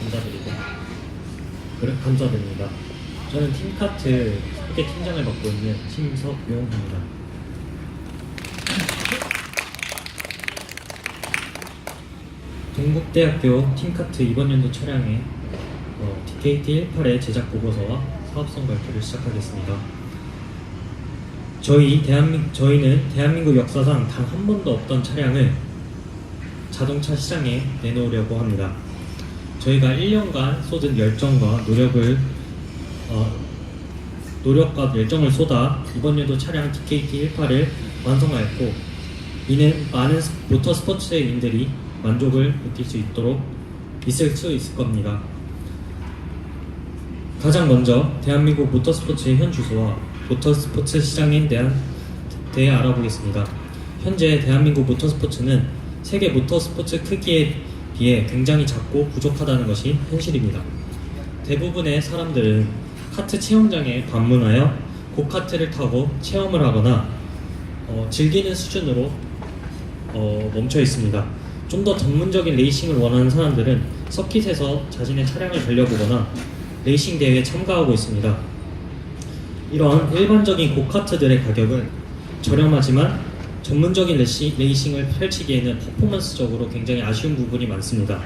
감사드리고 감사드립니다. 저는 팀카트 후계 팀장을 맡고 있는 심석용입니다. 동국대학교 팀카트 이번 연도 차량의 DKT18의 제작 보고서와 사업성 발표를 시작하겠습니다. 저희는 대한민국 역사상 단 한 번도 없던 차량을 자동차 시장에 내놓으려고 합니다. 저희가 1년간 쏟은 노력과 열정을 쏟아 이번 연도 차량 DKT18을 완성하였고, 이는 많은 모터스포츠인들이 만족을 느낄 수 있을 겁니다. 가장 먼저 대한민국 모터스포츠의 현 주소와 모터스포츠 시장에 대해 알아보겠습니다. 현재 대한민국 모터스포츠는 세계 모터스포츠 크기에 비해 굉장히 작고 부족하다는 것이 현실입니다. 대부분의 사람들은 카트 체험장에 방문하여 고카트를 타고 체험을 하거나 즐기는 수준으로 멈춰 있습니다. 좀 더 전문적인 레이싱을 원하는 사람들은 서킷에서 자신의 차량을 달려보거나 레이싱 대회에 참가하고 있습니다. 이런 일반적인 고카트들의 가격은 저렴하지만 전문적인 레이싱을 펼치기에는 퍼포먼스적으로 굉장히 아쉬운 부분이 많습니다.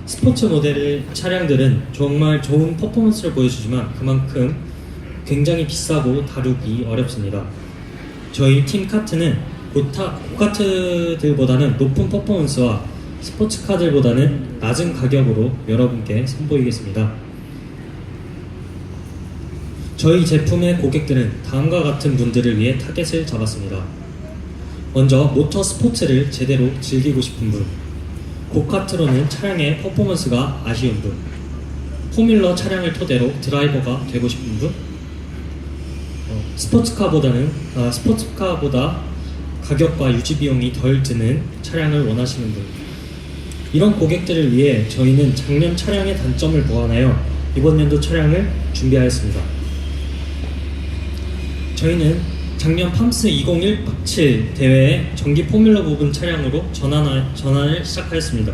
스포츠 모델의 차량들은 정말 좋은 퍼포먼스를 보여주지만 그만큼 굉장히 비싸고 다루기 어렵습니다. 저희 팀카트는 고카트들보다는 높은 퍼포먼스와 스포츠카들보다는 낮은 가격으로 여러분께 선보이겠습니다. 저희 제품의 고객들은 다음과 같은 분들을 위해 타겟을 잡았습니다. 먼저 모터 스포츠를 제대로 즐기고 싶은 분, 고카트로는 차량의 퍼포먼스가 아쉬운 분, 포뮬러 차량을 토대로 드라이버가 되고 싶은 분, 스포츠카보다 가격과 유지 비용이 덜 드는 차량을 원하시는 분, 이런 고객들을 위해 저희는 작년 차량의 단점을 보완하여 이번 연도 차량을 준비하였습니다. 저희는 작년 팜스 2017 대회의 전기 포뮬러 부분 차량으로 전환을 시작하였습니다.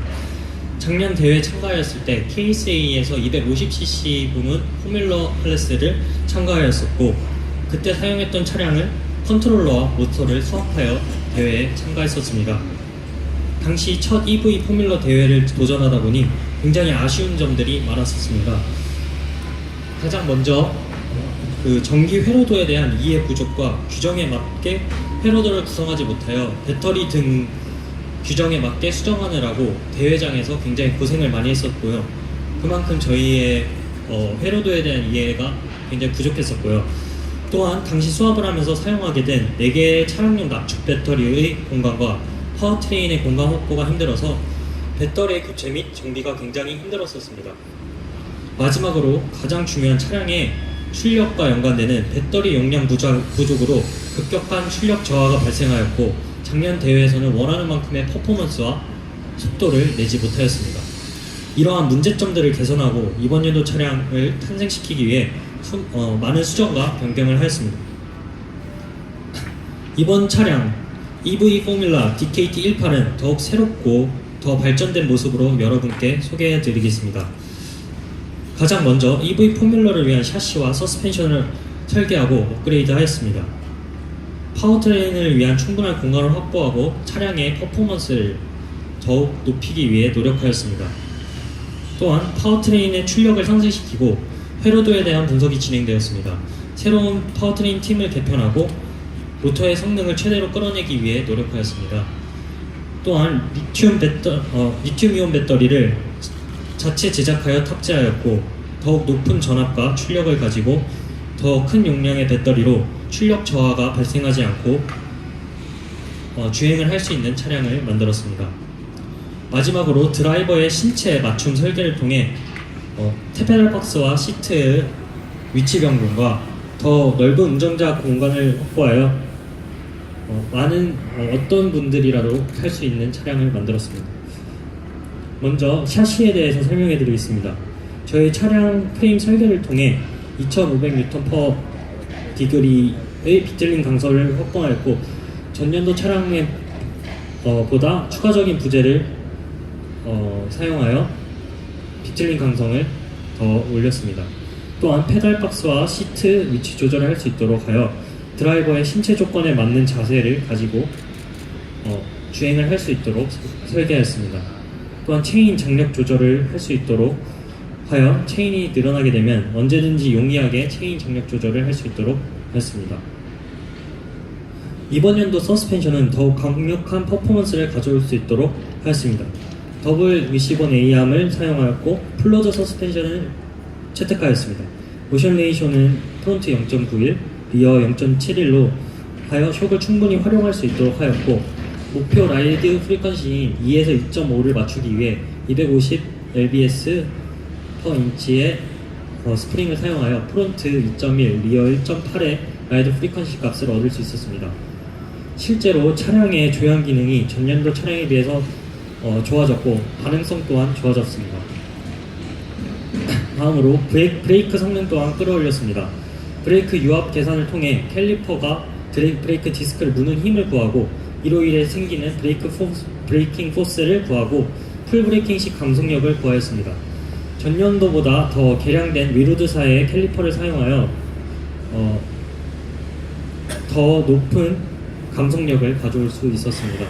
작년 대회에 참가하였을 때 KSA에서 250cc 부문 포뮬러 클래스를 참가하였었고, 그때 사용했던 차량을 컨트롤러와 모터를 수합하여 대회에 참가했었습니다. 당시 첫 EV 포뮬러 대회를 도전하다 보니 굉장히 아쉬운 점들이 많았었습니다. 가장 먼저 전기 회로도에 대한 이해 부족과 규정에 맞게 회로도를 구성하지 못하여 배터리 등 규정에 맞게 수정하느라고 대회장에서 굉장히 고생을 많이 했었고요. 그만큼 저희의 회로도에 대한 이해가 굉장히 부족했었고요. 또한 당시 수합을 하면서 사용하게 된 4개의 차량용 납축 배터리의 공간과 파워트레인의 공간 확보가 힘들어서 배터리의 교체 및 정비가 굉장히 힘들었었습니다. 마지막으로 가장 중요한 차량의 출력과 연관되는 배터리 용량 부족으로 급격한 출력 저하가 발생하였고, 작년 대회에서는 원하는 만큼의 퍼포먼스와 속도를 내지 못하였습니다. 이러한 문제점들을 개선하고 이번 연도 차량을 탄생시키기 위해 많은 수정과 변경을 하였습니다. 이번 차량 EV 포뮬라 DKT18은 더욱 새롭고 더 발전된 모습으로 여러분께 소개해드리겠습니다. 가장 먼저 EV 포뮬러를 위한 샤시와 서스펜션을 설계하고 업그레이드 하였습니다. 파워트레인을 위한 충분한 공간을 확보하고 차량의 퍼포먼스를 더욱 높이기 위해 노력하였습니다. 또한 파워트레인의 출력을 상승시키고 회로도에 대한 분석이 진행되었습니다. 새로운 파워트레인 팀을 개편하고 모터의 성능을 최대로 끌어내기 위해 노력하였습니다. 또한 리튬이온 배터리를 자체 제작하여 탑재하였고, 더욱 높은 전압과 출력을 가지고 더 큰 용량의 배터리로 출력 저하가 발생하지 않고 주행을 할 수 있는 차량을 만들었습니다. 마지막으로 드라이버의 신체 맞춤 설계를 통해 페달 박스와 시트의 위치 변경과 더 넓은 운전자 공간을 확보하여 어떤 분들이라도 탈 수 있는 차량을 만들었습니다. 먼저 샤시에 대해서 설명해 드리겠습니다. 저희 차량 프레임 설계를 통해 2500N/디그리의 비틀링 강설을 확보하였고, 전년도 차량에 보다 추가적인 부재를 사용하여 비틀린 감성을 더 올렸습니다. 또한 페달 박스와 시트 위치 조절을 할 수 있도록 하여 드라이버의 신체 조건에 맞는 자세를 가지고 주행을 할 수 있도록 설계하였습니다. 또한 체인 장력 조절을 할 수 있도록 하여 체인이 늘어나게 되면 언제든지 용이하게 체인 장력 조절을 할 수 있도록 하였습니다. 이번 연도 서스펜션은 더욱 강력한 퍼포먼스를 가져올 수 있도록 하였습니다. 더블 위시본 A암을 사용하였고 플로저 서스펜션을 채택하였습니다. 모션 레이쇼는 프론트 0.91, 리어 0.71로 하여 숑을 충분히 활용할 수 있도록 하였고 목표 라이드 프리퀀시인 2에서 2.5를 맞추기 위해 250 lbs per 인치의 스프링을 사용하여 프론트 2.1, 리어 1.8의 라이드 프리퀀시 값을 얻을 수 있었습니다. 실제로 차량의 조향 기능이 전년도 차량에 비해서 좋아졌고 반응성 또한 좋아졌습니다. 다음으로 브레이크 성능 또한 끌어올렸습니다. 브레이크 유압 계산을 통해 캘리퍼가 브레이크 디스크를 무는 힘을 구하고 이로 인해 생기는 브레이킹 포스를 구하고 풀 브레이킹 시 감속력을 구하였습니다. 전년도보다 더 개량된 위로드사의 캘리퍼를 사용하여 더 높은 감속력을 가져올 수 있었습니다.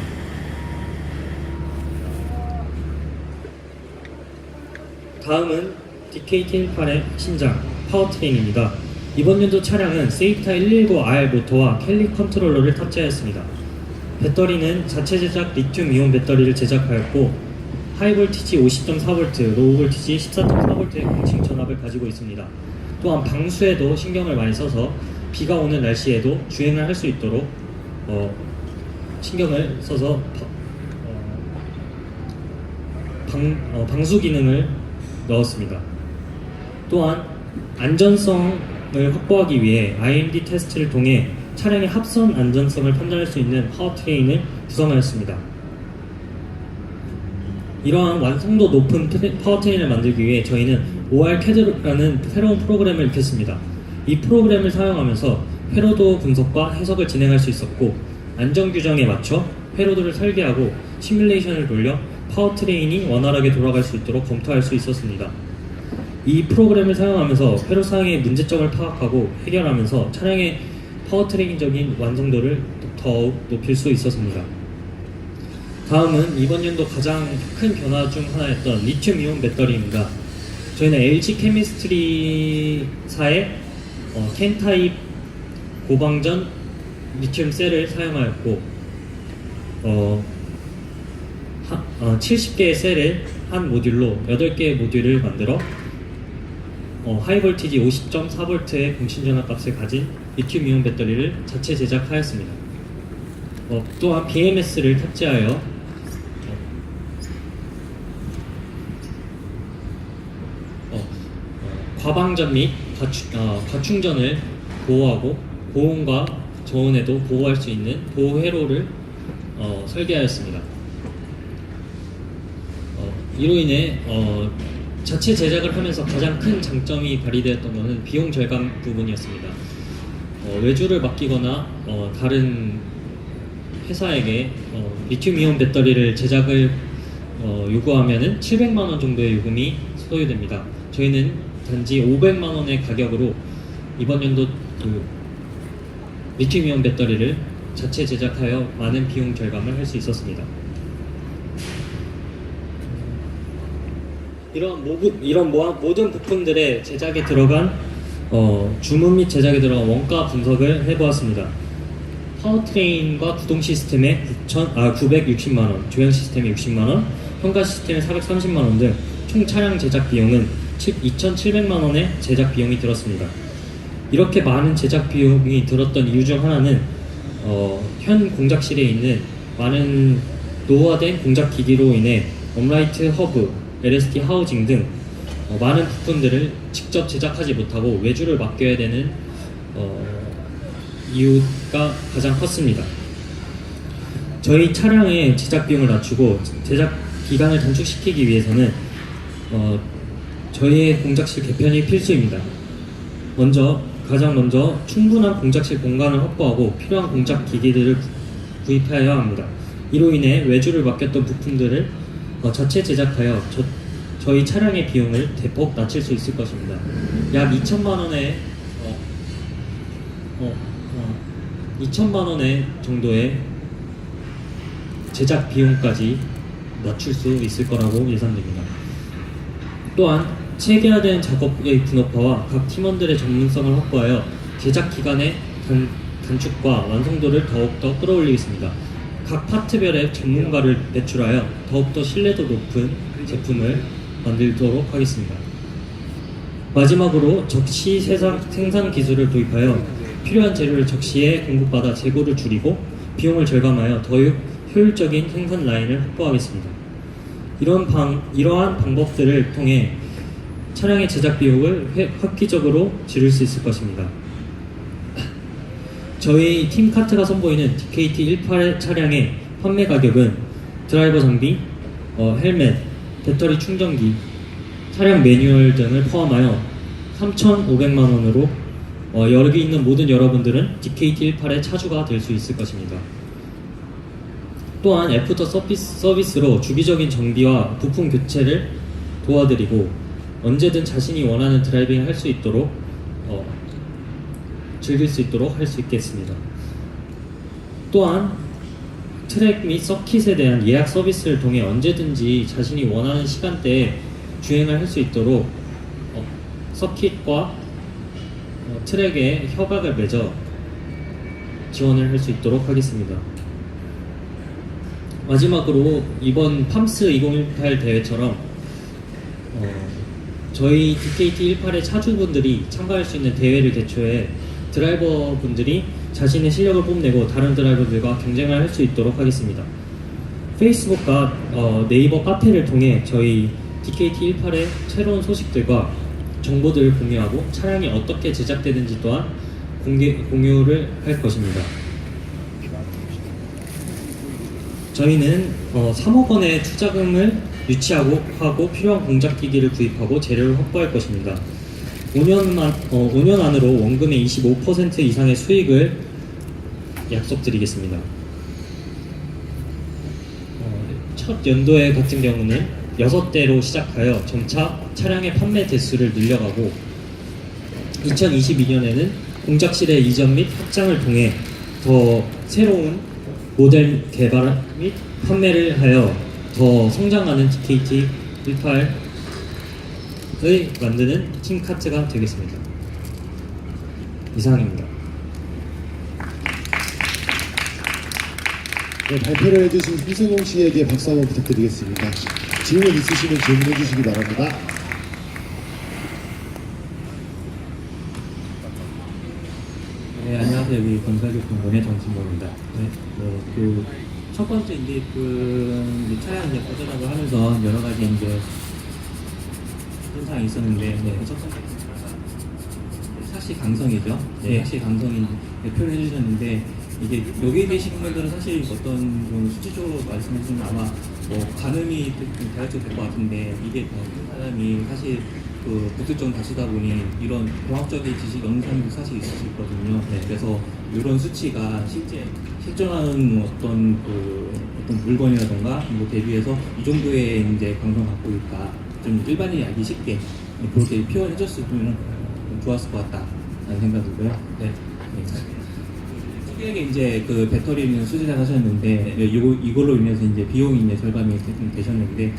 다음은 DK188의 신장 파워트레인입니다. 이번 연도 차량은 세이타 119R 모터와 켈리 컨트롤러를 탑재하였습니다. 배터리는 자체 제작 리튬 이온 배터리를 제작하였고 하이볼티지 50.4V, 로우볼티지 14.4V의 공칭 전압을 가지고 있습니다. 또한 방수에도 신경을 많이 써서 비가 오는 날씨에도 주행을 할 수 있도록 신경을 써서 방수 기능을 넣었습니다. 또한 안전성을 확보하기 위해 IMD 테스트를 통해 차량의 합선 안전성을 판단할 수 있는 파워트레인을 구성하였습니다. 이러한 완성도 높은 파워트레인을 만들기 위해 저희는 ORCAD라는 새로운 프로그램을 익혔습니다. 이 프로그램을 사용하면서 회로도 분석과 해석을 진행할 수 있었고 안전 규정에 맞춰 회로도를 설계하고 시뮬레이션을 돌려 파워트레인이 원활하게 돌아갈 수 있도록 검토할 수 있었습니다. 이 프로그램을 사용하면서 회로상의 문제점을 파악하고 해결하면서 차량의 파워트레인적인 완성도를 더욱 높일 수 있었습니다. 다음은 이번 연도 가장 큰 변화 중 하나였던 리튬 이온 배터리입니다. 저희는 LG 케미스트리사의 캔타입 고방전 리튬 셀을 사용하였고 70개의 셀을 한 모듈로 8개의 모듈을 만들어 하이볼티지 50.4V의 공신전압 값을 가진 리튬 이온 배터리를 자체 제작하였습니다. 또한 BMS를 탑재하여 과방전 및 과충전을 보호하고 고온과 저온에도 보호할 수 있는 보호 회로를 설계하였습니다. 이로 인해 자체 제작을 하면서 가장 큰 장점이 발휘되었던 것은 비용 절감 부분이었습니다. 외주를 맡기거나 다른 회사에게 리튬이온 배터리를 제작을 요구하면은 700만 원 정도의 요금이 소요됩니다. 저희는 단지 500만 원의 가격으로 이번 연도 리튬이온 배터리를 자체 제작하여 많은 비용 절감을 할 수 있었습니다. 이런 모든 부품들의 제작에 들어간 주문 및 제작에 들어간 원가 분석을 해보았습니다. 파워트레인과 구동 시스템에 960만원, 조향 시스템에 60만원, 현가 시스템에 430만원 등 총 차량 제작 비용은 2,700만원의 제작 비용이 들었습니다. 이렇게 많은 제작 비용이 들었던 이유 중 하나는 현 공작실에 있는 많은 노후화된 공작 기기로 인해 업라이트 허브, LST 하우징 등 많은 부품들을 직접 제작하지 못하고 외주를 맡겨야 되는 이유가 가장 컸습니다. 저희 차량의 제작 비용을 낮추고 제작 기간을 단축시키기 위해서는 저희의 공작실 개편이 필수입니다. 가장 먼저 충분한 공작실 공간을 확보하고 필요한 공작 기기들을 구입해야 합니다. 이로 인해 외주를 맡겼던 부품들을 자체 제작하여 저희 차량의 비용을 대폭 낮출 수 있을 것입니다. 약 2천만 원의 2천만 원의 정도의 제작 비용까지 낮출 수 있을 거라고 예상됩니다. 또한 체계화된 작업의 분업화와 각 팀원들의 전문성을 확보하여 제작 기간의 단축과 완성도를 더욱더 끌어올리겠습니다. 각 파트별의 전문가를 배출하여 더욱더 신뢰도 높은 제품을 만들도록 하겠습니다. 마지막으로 적시 생산 기술을 도입하여 필요한 재료를 적시에 공급받아 재고를 줄이고 비용을 절감하여 더욱 효율적인 생산 라인을 확보하겠습니다. 이러한 방법들을 통해 차량의 제작 비용을 획기적으로 줄일 수 있을 것입니다. 저희 팀카트가 선보이는 DKT18 차량의 판매 가격은 드라이버 장비, 헬멧, 배터리 충전기, 차량 매뉴얼 등을 포함하여 3,500만 원으로 여기 있는 모든 여러분들은 DKT18의 차주가 될 수 있을 것입니다. 또한 애프터 서비스로 주기적인 정비와 부품 교체를 도와드리고 언제든 자신이 원하는 드라이빙을 할 수 있도록 즐길 수 있도록 할 수 있겠습니다. 또한 트랙 및 서킷에 대한 예약 서비스를 통해 언제든지 자신이 원하는 시간대에 주행을 할 수 있도록 서킷과 트랙에 협약을 맺어 지원을 할 수 있도록 하겠습니다. 마지막으로 이번 팜스 2018 대회처럼 저희 DKT18의 차주분들이 참가할 수 있는 대회를 개최해 드라이버분들이 자신의 실력을 뽐내고 다른 드라이버들과 경쟁을 할 수 있도록 하겠습니다. 페이스북과 네이버 카페를 통해 저희 DKT18의 새로운 소식들과 정보들을 공유하고 차량이 어떻게 제작되는지 또한 공유를 할 것입니다. 저희는 3억 원의 투자금을 유치하고 필요한 공작기기를 구입하고 재료를 확보할 것입니다. 5년 안으로 원금의 25% 이상의 수익을 약속드리겠습니다. 첫 연도에 같은 경우는 6대로 시작하여 점차 차량의 판매 대수를 늘려가고 2022년에는 공작실의 이전 및 확장을 통해 더 새로운 모델 개발 및 판매를 하여 더 성장하는 DKT18의 만드는 팀카트가 되겠습니다. 이상입니다. 네, 발표를 해주신 이승용 씨에게 박수 한번 부탁드리겠습니다. 질문 있으시면 질문해 주시기 바랍니다. 네, 안녕하세요. 여기 건설교통공의 정진모입니다. 네, 첫 번째 이제 차량 이제 거절하고 하면서 여러 가지 이제 현상이 있었는데, 첫 번째 샤시 강성이죠. 샤시 강성이 표현해 주셨는데, 이게 여기 계신 분들은 사실 어떤 좀 수치적으로 말씀하시면 아마 가늠이 다이어트가 될 것 같은데, 이게 사람이 사실 부득점 다시다 보니 이런 공학적인 지식 영상도 사실 있으시거든요. 그래서 이런 수치가 실존하는 어떤 물건이라던가 대비해서 이 정도의 이제 강성 갖고 있다. 좀 일반인이 알기 쉽게 그렇게 표현해 줬으면 좋았을 것 같다라는 생각이 들고요. 특이하게 이제 배터리는 수제작 하셨는데 이걸로 인해서 이제 비용이 이제 절감이 되셨는데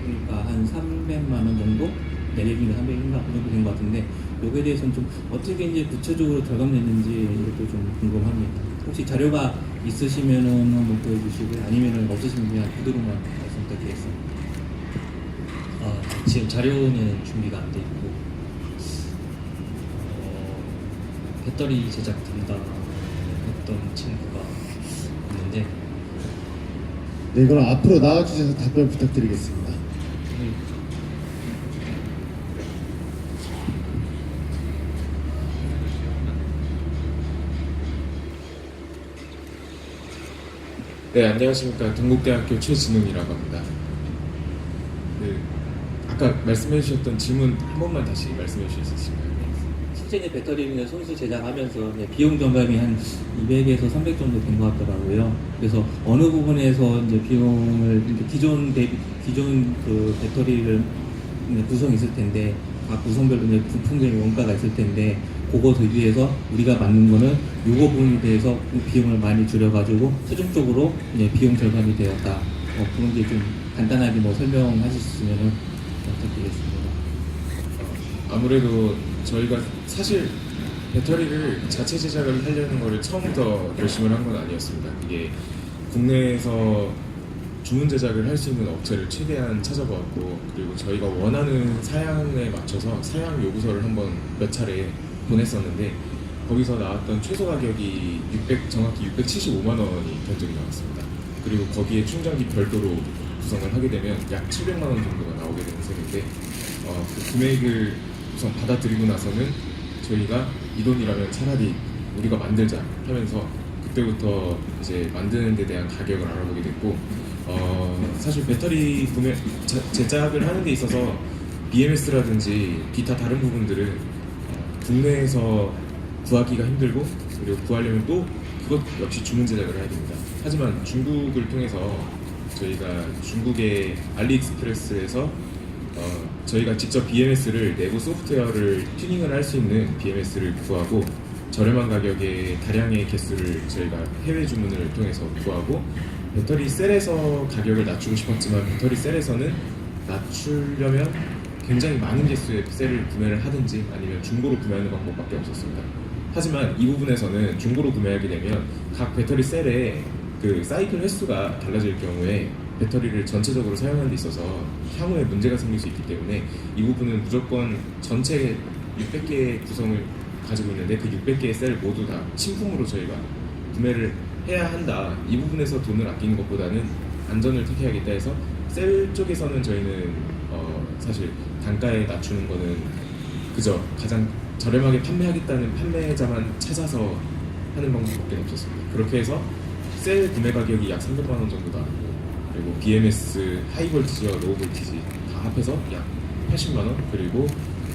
그러니까 한 300만 원 정도 내리기는 300인가 그 정도 된 것 같은데 여기에 대해서는 좀 어떻게 이제 구체적으로 절감됐는지 이것도 좀 궁금합니다. 혹시 자료가 있으시면은 한번 보여주시고 아니면은 없으시면 그냥 그대로만 말씀 부탁드리겠습니다. 지금 자료는 준비가 안 돼 있고 배터리 제작 담당했던 친구가 있는데 네, 그럼 앞으로 나와주셔서 답변 부탁드리겠습니다. 네, 안녕하십니까. 동국대학교 최진웅이라고 합니다. 네, 아까 말씀해 주셨던 질문 한 번만 다시 말씀해 주실 수 있을까요? 실제 이제 배터리를 손수 제작하면서 이제 비용 절감이 한 200에서 300 정도 된 것 같더라고요. 그래서 어느 부분에서 이제 비용을 이렇게 기존 그 배터리를 이제 구성이 있을 텐데 각 구성별로 이제 부품적인 원가가 있을 텐데 그거 대비해서 우리가 만든 거는 요거 부분에 대해서 비용을 많이 줄여가지고 최종적으로 이제 비용 절감이 되었다. 그런 게 좀 간단하게 뭐 설명하실 수 있으면 부탁드리겠습니다. 아무래도 저희가 사실 배터리를 자체 제작을 하려는 거를 처음부터 결심을 한 건 아니었습니다. 이게 국내에서 주문 제작을 할 수 있는 업체를 최대한 찾아보았고, 그리고 저희가 원하는 사양에 맞춰서 사양 요구서를 한번 몇 차례 보냈었는데 거기서 나왔던 최소 가격이 정확히 675만 원이 견적이 나왔습니다. 그리고 거기에 충전기 별도로 구성을 하게 되면 약 700만 원 정도가 나오게 되는 셈인데 그 금액을 우선 받아들이고 나서는 저희가 이 돈이라면 차라리 우리가 만들자 하면서 그때부터 이제 만드는 데 대한 가격을 알아보게 됐고, 사실 배터리 구매 제작을 하는 데 있어서 BMS라든지 기타 다른 부분들은 국내에서 구하기가 힘들고, 그리고 구하려면 또 그것 역시 주문 제작을 해야 됩니다. 하지만 중국을 통해서 저희가 중국의 알리익스프레스에서 저희가 직접 BMS를 내부 소프트웨어를 튜닝을 할 수 있는 BMS를 구하고 저렴한 가격에 다량의 개수를 저희가 해외 주문을 통해서 구하고, 배터리 셀에서 가격을 낮추고 싶었지만 배터리 셀에서는 낮추려면 굉장히 많은 개수의 셀을 구매를 하든지 아니면 중고로 구매하는 방법밖에 없었습니다. 하지만 이 부분에서는 중고로 구매하게 되면 각 배터리 셀의 그 사이클 횟수가 달라질 경우에 배터리를 전체적으로 사용하는 데 있어서 향후에 문제가 생길 수 있기 때문에 이 부분은 무조건 전체 600개의 구성을 가지고 있는데 그 600개의 셀을 모두 다 신품으로 저희가 구매를 해야 한다. 이 부분에서 돈을 아끼는 것보다는 안전을 택해야겠다 해서 셀 쪽에서는 저희는 사실 단가에 낮추는 거는 그저 가장 저렴하게 판매하겠다는 판매자만 찾아서 하는 방법밖에 없었습니다. 그렇게 해서 셀 구매 가격이 약 300만 원 정도 나왔고, 그리고 BMS 하이볼티지와 로우볼티지 다 합해서 약 80만 원, 그리고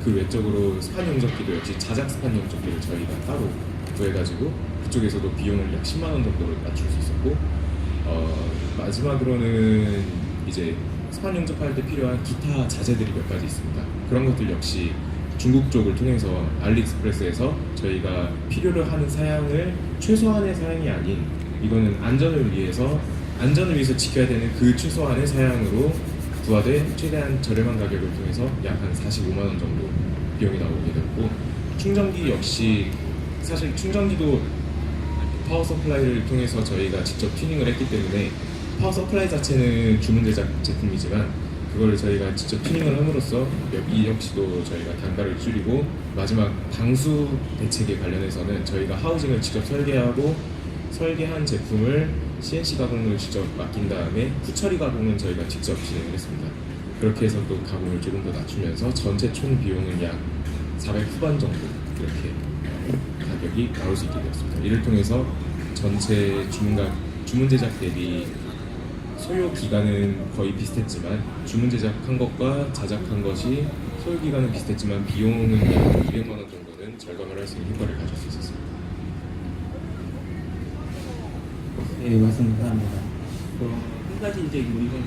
그 외적으로 스판 용접기도 역시 자작 스판 용접기를 저희가 따로 구해가지고 그쪽에서도 비용을 약 10만 원 정도로 낮출 수 있었고, 마지막으로는 이제 스판 용접할 때 필요한 기타 자재들이 몇 가지 있습니다. 그런 것들 역시 중국 쪽을 통해서 알리익스프레스에서 저희가 필요로 하는 사양을 최소한의 사양이 아닌, 이거는 안전을 위해서 지켜야 되는 그 최소한의 사양으로 부하되 최대한 저렴한 가격을 통해서 약 한 45만 원 정도 비용이 나오게 됐고, 충전기 역시 사실 충전기도 파워 서플라이를 통해서 저희가 직접 튜닝을 했기 때문에 파워 서플라이 자체는 주문 제작 제품이지만 그거를 저희가 직접 튜닝을 함으로써 이 역시도 저희가 단가를 줄이고, 마지막 방수 대책에 관련해서는 저희가 하우징을 직접 설계한 제품을 CNC 가공을 직접 맡긴 다음에 후처리 가공은 저희가 직접 진행을 했습니다. 그렇게 해서 또 가공을 조금 더 낮추면서 전체 총 비용은 약 400 후반 정도 이렇게 가격이 나올 수 있게 되었습니다. 이를 통해서 전체 주문 제작 대비 소요 기간은 거의 비슷했지만, 주문 제작한 것과 자작한 것이 소요 기간은 비슷했지만 비용은 약 200만 원 정도는 절감을 할 수 있는 효과를 가질 수 있었습니다. 네, 말씀 감사합니다. 한 가지 이제 뭐 이건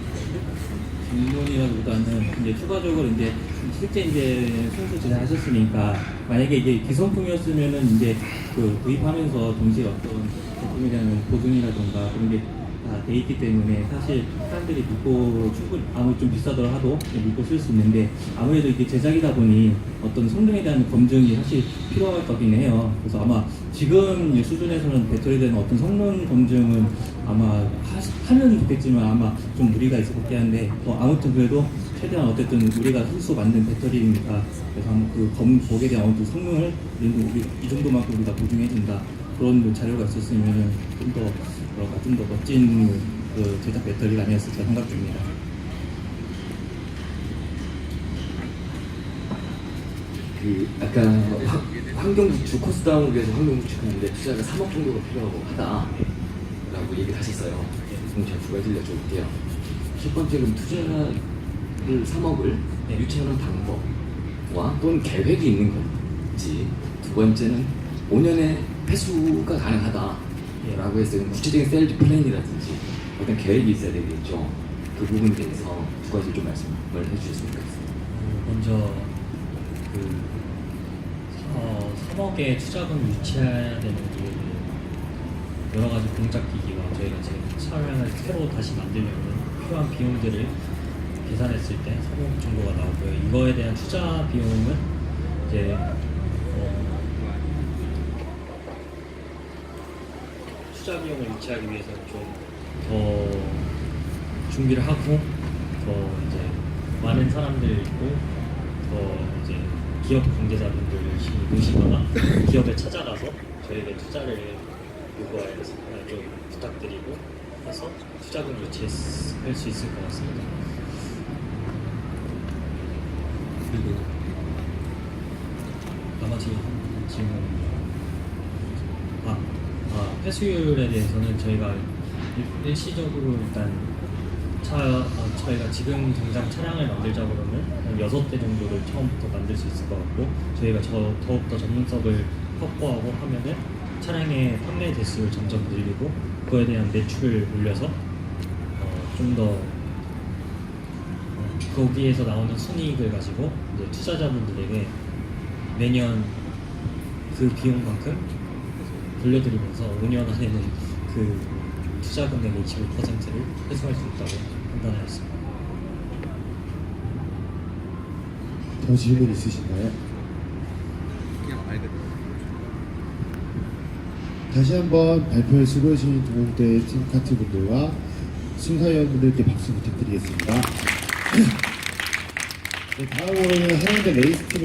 질문이라기보다는 이제 추가적으로 이제 실제 이제 손수 제작하셨으니까 만약에 이게 기성품이었으면은 이제 그 구입하면서 동시에 어떤 제품에 대한 보증이라던가 그런 게 다 돼 있기 때문에 사실 사람들이 믿고 충분히 아무리 좀 비싸더라도 믿고 쓸 수 있는데, 아무래도 이게 제작이다 보니 어떤 성능에 대한 검증이 사실 필요할 거긴 해요. 그래서 아마 지금 수준에서는 배터리에 대한 어떤 성능 검증은 아마 하면 좋겠지만 아마 좀 무리가 있을 것 같긴 한데, 아무튼 그래도 최대한 어쨌든 우리가 스스로 만든 배터리니까 그래서 한번 그 거기에 대한 어떤 성능을 이 정도만큼 우리가 보증해준다, 그런 자료가 있었으면 좀 더 멋진 그 제작 배터리가 아니었을까 생각 듭니다. 그 약간 환경부축 코스다운을 위해서 환경부축하는데 투자가 3억 정도가 필요하고 하다라고 얘기를 하셨어요. 그럼 제가 두 가지를 여쭤볼게요. 첫 번째는 투자를 3억을 유치하는 방법과 또는 계획이 있는 건지, 번째는 5년의 회수가 가능하다라고 했어요. 구체적인 셀즈 플랜이라든지 어떤 계획이 있어야 되겠죠. 그 부분에 대해서 두 가지 좀 말씀을 해주셨으면 좋겠습니다. 먼저 그 3억의 투자금을 유치해야 되는 이유는 여러 가지 공작 기기와 저희가 지금 차량을 새로 다시 만들려면 필요한 비용들을 계산했을 때 3억 정도가 나오고요. 이거에 대한 투자 비용은 이제 투자 비용을 유치하기 위해서 좀 더 준비를 하고 더 이제 많은 사람들고 더 이제 기업 관계자분들 열심히 모시거나 기업에 찾아가서 저에게 투자를 요구해서 좀 부탁드리고 해서 투자금 유치할 수 있을 것 같습니다. 그리고 나머지 질문 회수율에 대해서는 저희가 일시적으로 일단 저희가 지금 당장 차량을 만들자 그러면 한 6대 정도를 처음부터 만들 수 있을 것 같고 저희가 더욱더 전문성을 확보하고 하면은 차량의 판매 대수를 점점 늘리고 그거에 대한 매출을 올려서 좀 더 거기에서 나오는 순이익을 가지고 이제 투자자분들에게 매년 그 비용만큼 돌려드리면서 5년 안에는 그 투자 금액의 25%를 회수할 수 있다고 판단하였습니다. 더 질문 있으신가요? 다시 한번 발표에 수고해주신 동국대 팀카트 분들과 심사위원분들께 박수 부탁드리겠습니다. 네, 다음으로는 한양대 레이스 팀